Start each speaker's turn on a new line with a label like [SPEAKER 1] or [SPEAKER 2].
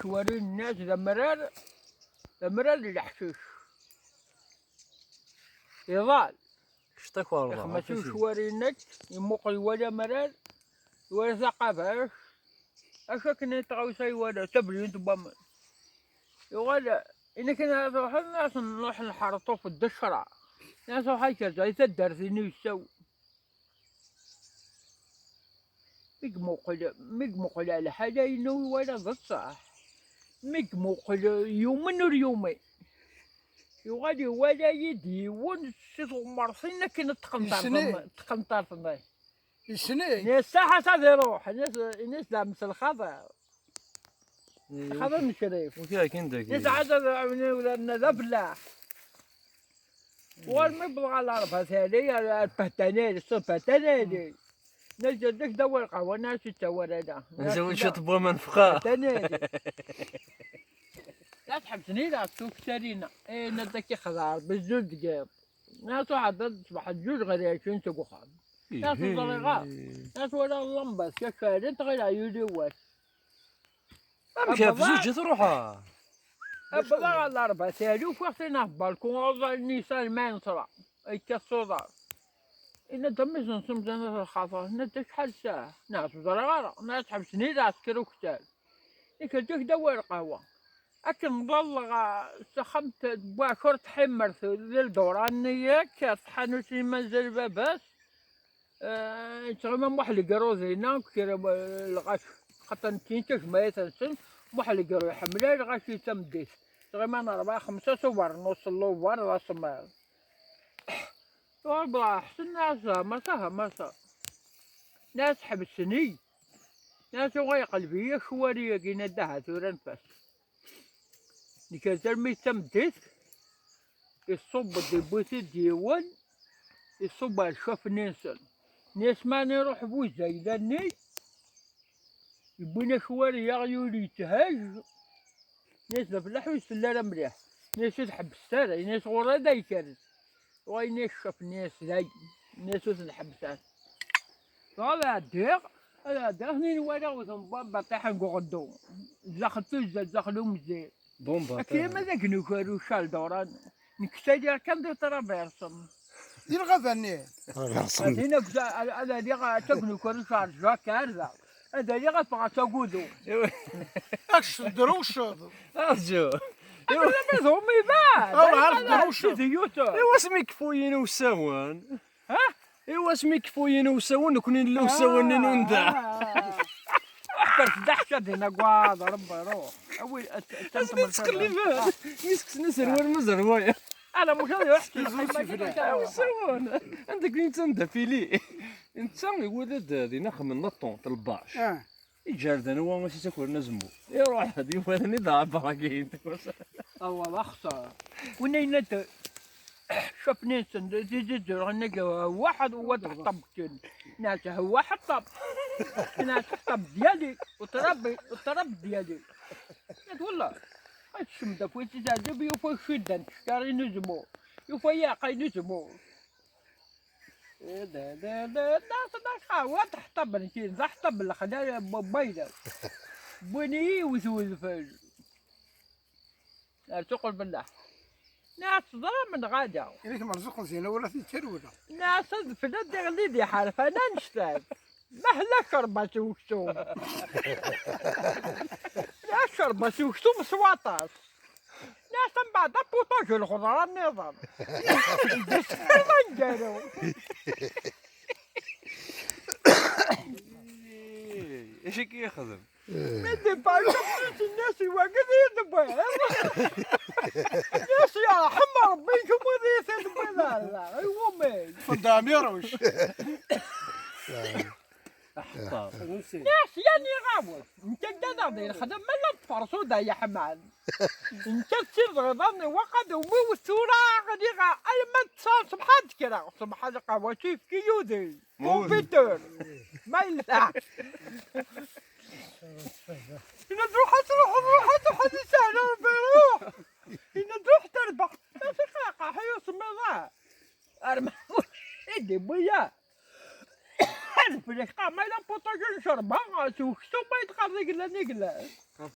[SPEAKER 1] شواري الناس ذا مرار الحشيش يضال
[SPEAKER 2] شتاك والله
[SPEAKER 1] يخمسو شواري الناس يموقي ولا مرار ولا ثقافة اش كنا يتغوصي ولا تبري انت بمن ولا إن كنا نروح الناس نروح نحرطو في الدشرة ناس هاي زي تدرسيني يسوي مقمقل على حاجة إنه ولا ضد صح مقمقل يومين ويومين يغادي ولا يدي ونسيتو مرسينا كنا تقنطر
[SPEAKER 3] السنين
[SPEAKER 1] ناس ساحة تاذي روح ناس لامس الخضر خضر نشريف
[SPEAKER 2] وكذا كندك
[SPEAKER 1] ناس عدد ولا ذبلة والمبلغ على الأربعة ثانية البهتانية البهتانية نجدك دور قهوة ناس تسوي هذا
[SPEAKER 2] نزود شو تبغى منفخة
[SPEAKER 1] بهتانية لا تحبسني لا تشوف شارينا إيه ندك خضار بالزوج دقيق ناس واحد تصبح الزوج غير 20 سوق خام ناس الطريقة ناس ولا اللمبة كفاية انت غير عيوني واش
[SPEAKER 2] امشي في زوج تروحها
[SPEAKER 1] أبدا على الأربعة ثاني وفاخرين في بالكون النيسان ما ينصرع يكسر إن تمش نصم جنة الخاطر ندك شحال ساعة ناس زرغارة ناس حبسني لا عسكري وكتال يكدوك دور قهوة أكن مضلغة سخمت باكر تحمر ذي الدوران ياك طحنو شي منزل باباس تغيما محل قروزينا كير الغش خاطر كينتش ما يتنسن محل قرو يحملها الغش يتمديت تغيما 4 5 صور نص اللوفر راس مال والله أحسن ناس مسا ناس حبسني ناس غاية قلبية شوارية كينا دها ثورا بس نكازر مي تمديت يصب ديبوتي ديوان يصب الشوف نيسن ناس ما نروح بوزا إذا ني يبونا شوارية غيولي يتهاج ناس لفلاح ويسلالة مليح ناس تحبس تاري ناس غورا دا يكرز وغاي ناس شوف ناس ذاي ناس تحبسات هذا الديق هني ولا وثم بطيح نقعدو زخلو مزيان
[SPEAKER 2] بومبا
[SPEAKER 1] أكيد ما ذاك نكارو شال دوران نكتاجر كم دو ترابيرسم
[SPEAKER 3] يلغى فنان
[SPEAKER 1] هنا هذا اللي غاتبنو كارو شال جاك هذا هذا اللي غتبغى تقودو
[SPEAKER 3] اش دروش
[SPEAKER 2] ارجو
[SPEAKER 1] أما لا مزوم يبان
[SPEAKER 3] عارف دروش
[SPEAKER 2] ايوا سمي كفوين وساوان
[SPEAKER 1] ها
[SPEAKER 2] ايوا سمي كفوين وساوان كونين لو ساوان نوندا
[SPEAKER 1] بس دحشة هنا قواض ربي روح أول
[SPEAKER 2] اسمي تسقلي بال مسك نسر مزروية
[SPEAKER 1] أنا مش هذا يحكي
[SPEAKER 2] وساوان عندك وين تندا فيلي انت ولد هذه ناخذ من الطون طلباش يجاردنا هو ماشي تاكل نزمو يروح هذه ولاني ضاع باقي
[SPEAKER 1] والله أخسر ونينت شوف ناس زي واحد وواحد طبقتين ناس هو واحد طب ناس طب ديالي وطرب ديالي والله الشم دا فويت زاد يوفا شدن شاري نزمو يوفا ياقي نزمو ناس خاوة تحطب نكين تحطب الخلايا بيضة بني وزوز فاج تقول بالله ناس ظلم غادا
[SPEAKER 3] إليك مرزوق زينة ولا في تروله
[SPEAKER 1] ناس في الدي غليدي حرف أنا نشتاق مهلا شربة وكتوم لا شربة وكتوم سواطاس ناس من بعد بوطاج الخضار النظام منجرو
[SPEAKER 2] ايش يخدم؟
[SPEAKER 1] مدي باش الناس واقفين يدبر ناس يا حمر بيكم وريث يدبر لا يومي
[SPEAKER 3] فدام يروش ناس
[SPEAKER 1] يعني غاوس انت كذا دير خدم ما تفرسو دا يا حمال انت تصير غضبني وقد ومو الثورة غديغا اي ما تصال صبحات كده صبحات قواشيف كيودي كمبيوتر ما يلعب إن تروح تروح سهلة بروح إن تروح تربح تسقاقة حيوس مضاء أرمى إدي بيا أعرف اللي ما يلا بوطاجن شربها شو ما يتقرق إلا نقلة